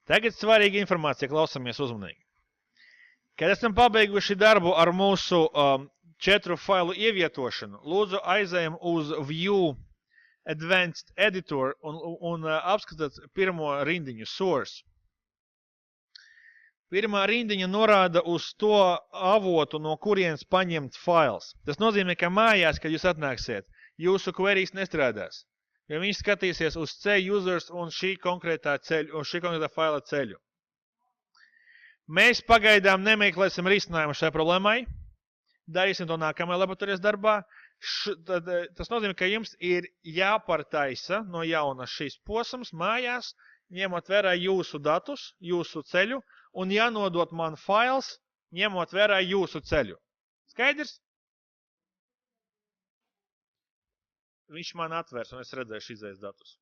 Tagad svarīga informācija, klausamies uzmanīgi. Kad esam pabeiguši darbu ar mūsu 4 failu ievietošanu, lūdzu aizējam uz View Advanced Editor un apskatāt pirmo rindiņu Source. Pirmā rindiņa norāda uz to avotu, no kurienes paņemt fails. Tas nozīmē, ka mājās, kad jūs atnāksiet, jūsu queries nestrādās. Jo viņš skatīsies uz C-users un šī konkrētā faila ceļu. Mēs pagaidām nemeklēsim risinājumu šai problēmai. Darīsim to nākamajā laboratorijas darbā. Tas nozīmē, ka jums ir jāpartaisa no jauna šīs posms mājās, ņemot vērā jūsu datus, jūsu ceļu, un jānodot man fails, ņemot vērā jūsu ceļu. Skaidrs? Viņš man atvērs, un es redzēšu izējas datus.